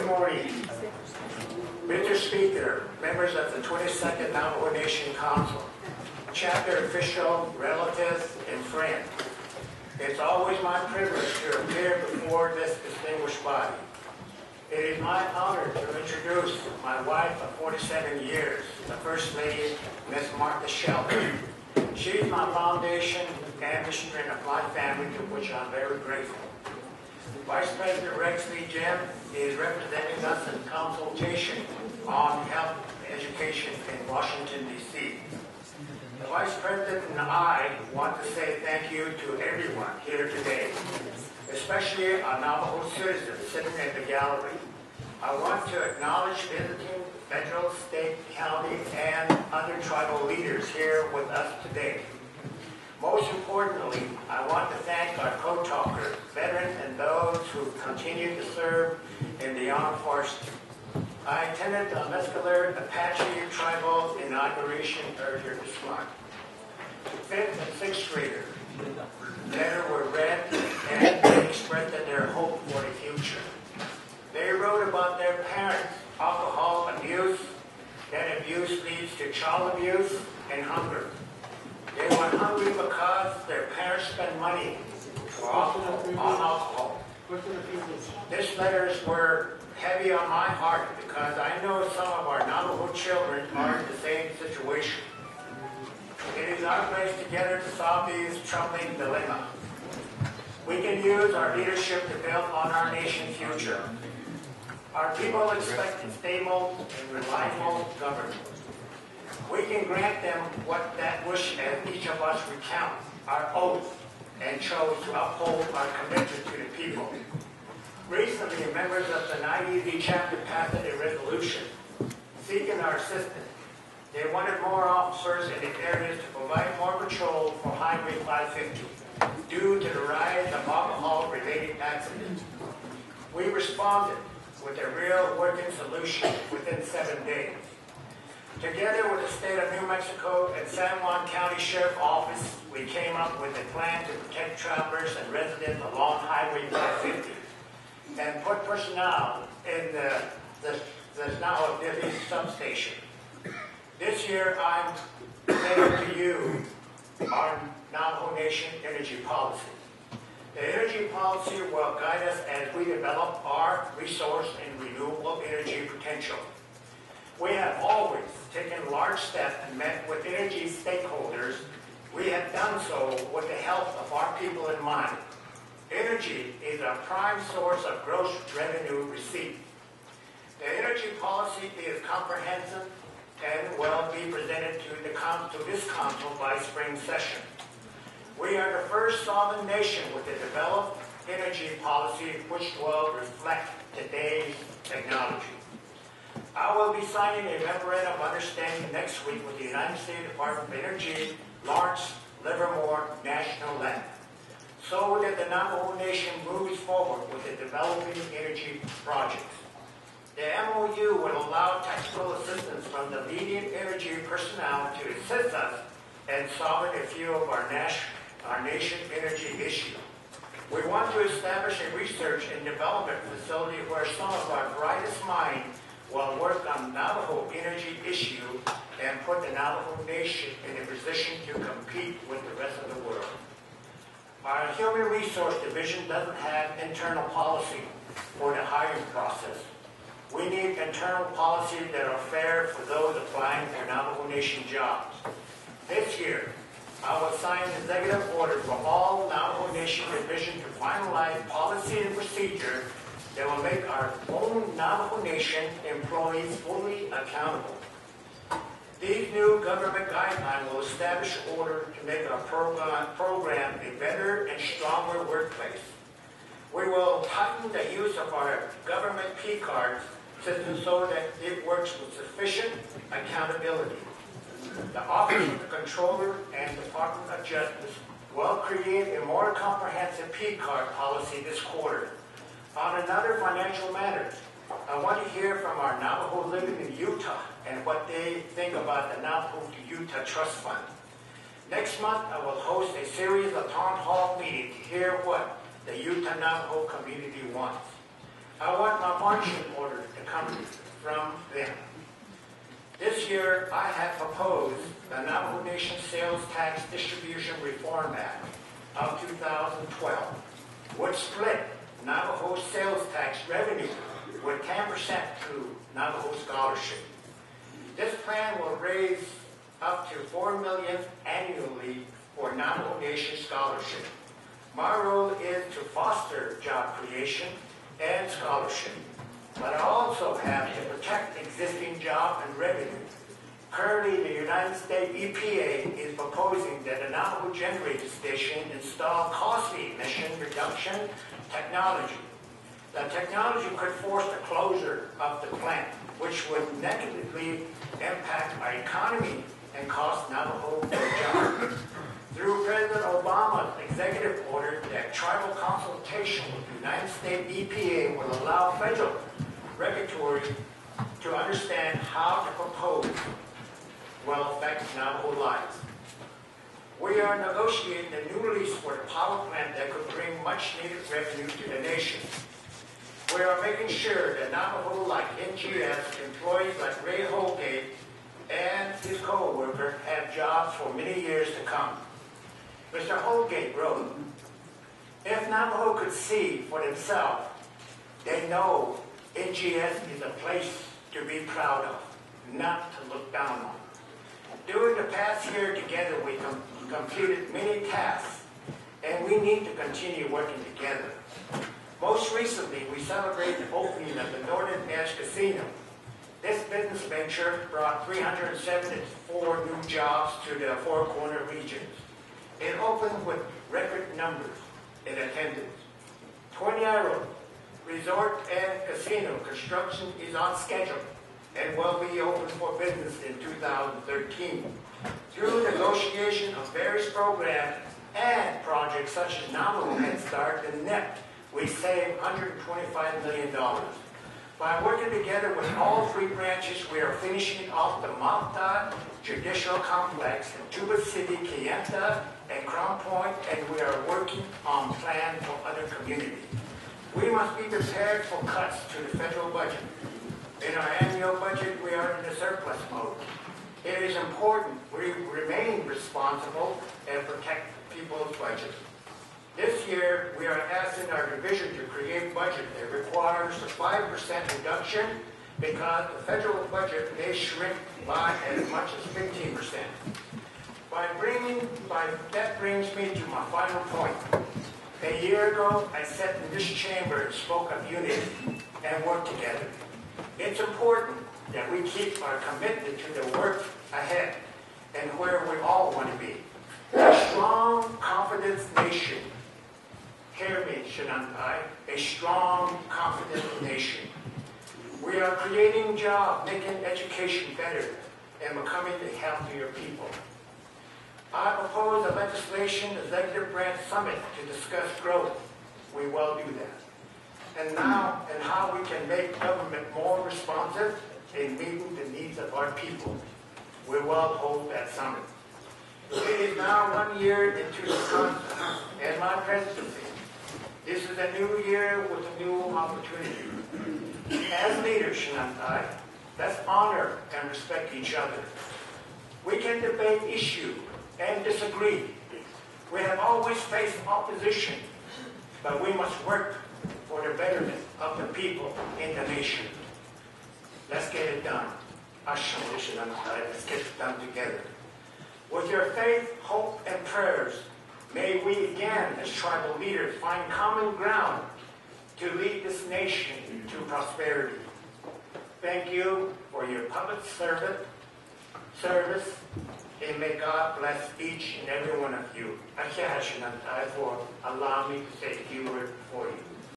Good morning. Mr. Speaker, members of the 22nd Navajo Nation Council, chapter official, relatives, and friends. It's always my privilege to appear before this distinguished body. It is my honor to introduce my wife of 47 years, the First Lady, Miss Martha Shelly. She's my foundation and the strength of my family, to which I'm very grateful. Vice President Rex Lee Jim is representing us in consultation on health education in Washington, D.C. The Vice President and I want to say thank you to everyone here today, especially our Navajo citizens sitting in the gallery. I want to acknowledge visiting federal, state, county, and other tribal leaders here with us today. Most importantly, I want to thank our co-talkers, veterans, and those who continue to serve in the armed forces. I attended the Mescalero Apache Tribal inauguration earlier this month. 5th and 6th graders there were read and they expressed their hope for the future. They wrote about their parents' alcohol abuse, that abuse leads to child abuse and hunger. They were hungry because their parents spent money on alcohol. These letters were heavy on my heart because I know some of our Navajo children are in the same situation. It is our place together to solve these troubling dilemmas. We can use our leadership to build on our nation's future. Our people expect a stable and reliable government. We can grant them what that wish as each of us recount our oath and chose to uphold our commitment to the people. Recently, members of the NIEZ chapter passed a resolution seeking our assistance. They wanted more officers in the areas to provide more patrol for Highway 550 due to the rise of alcohol-related accidents. We responded with a real working solution within 7 days. Together with the state of New Mexico and San Juan County Sheriff Office, we came up with a plan to protect travelers and residents along Highway 550 and put personnel in the now Divvy substation. This year, I'm presenting to you our Navajo Nation energy policy. The energy policy will guide us as we develop our resource and renewable energy potential. We have always taken large steps and met with energy stakeholders. We have done so with the health of our people in mind. Energy is a prime source of gross revenue receipt. The energy policy is comprehensive and will be presented to this council by spring session. We are the first sovereign nation with a developed energy policy which will reflect today's technology. I will be signing a memorandum of understanding next week with the United States Department of Energy, Lawrence Livermore National Lab, so that the Navajo Nation moves forward with the developing energy projects. The MOU will allow technical assistance from the leading energy personnel to assist us in solving a few of our nation's energy issues. We want to establish a research and development facility where some of our brightest minds will work on Navajo energy issue and put the Navajo Nation in a position to compete with the rest of the world. Our Human Resource Division doesn't have internal policy for the hiring process. We need internal policies that are fair for those applying for Navajo Nation jobs. This year, I will sign an executive order for all Navajo Nation division to finalize policy and procedure that will make our own Navajo Nation employees fully accountable. These new government guidelines will establish order to make our program a better and stronger workplace. We will tighten the use of our government P-cards system so that it works with sufficient accountability. The Office of the Controller and Department of Justice will create a more comprehensive P-card policy this quarter. On another financial matter, I want to hear from our Navajo living in Utah and what they think about the Navajo to Utah Trust Fund. Next month, I will host a series of town hall meetings to hear what the Utah Navajo community wants. I want my marching orders come from them. This year, I have proposed the Navajo Nation Sales Tax Distribution Reform Act of 2012, which split Navajo sales tax revenue with 10% to Navajo scholarship. This plan will raise up to $4 million annually for Navajo Nation scholarship. My role is to foster job creation and scholarship, but I also have to protect existing job and revenue. Currently, the United States EPA is proposing that a Navajo generating station install costly emission reduction technology. The technology could force the closure of the plant, which would negatively impact our economy and cost Navajo their job. Through President Obama's executive order, that tribal consultation with the United States EPA will allow federal regulatory to understand how to propose will affect Navajo lives. We are negotiating a new lease for the power plant that could bring much needed revenue to the nation. We are making sure that Navajo, like NGS, employees like Ray Holgate and his co-worker have jobs for many years to come. Mr. Holgate wrote, "If Navajo could see for themselves, they know NGS is a place to be proud of, not to look down on." During the past year together, we completed many tasks, and we need to continue working together. Most recently, we celebrated the opening of the Northern Edge Casino. This business venture brought 374 new jobs to the Four Corner regions. It opened with record numbers in attendance. Tornado Resort and Casino construction is on schedule and will be open for business in 2013. Through negotiation of various programs and projects such as Navajo Head Start and NEP, we saved $125 million. By working together with all three branches, we are finishing off the Mount Judicial Complex in Tuba City, Kayenta, and Crown Point, and we are working on plans for other communities. We must be prepared for cuts to the federal budget. In our annual budget, we are in the surplus mode. It is important we remain responsible and protect people's budget. This year, we are asking our division to create a budget that requires a 5% reduction because the federal budget may shrink by as much as 15%. That brings me to my final point. A year ago, I sat in this chamber and spoke of unity and work together. It's important that we keep our commitment to the work ahead and where we all want to be. A strong, confident nation. Hear me, Shenantai, a strong, confident nation. We are creating jobs, making education better, and becoming a healthier people. I propose a legislation executive branch summit to discuss growth. We will do that. And how we can make government more responsive in meeting the needs of our people. We will hold that summit. It is now 1 year into the conference and my presidency. This is a new year with a new opportunity. As leaders, Shenantai, let's honor and respect each other. We can debate issues and disagree. We have always faced opposition, but we must work for the betterment of the people in the nation. Let's get it done. Let's get it done together. With your faith, hope, and prayers, may we again, as tribal leaders, find common ground to lead this nation to prosperity. Thank you for your public service, and may God bless each and every one of you. I for allowing me to say a few words for you.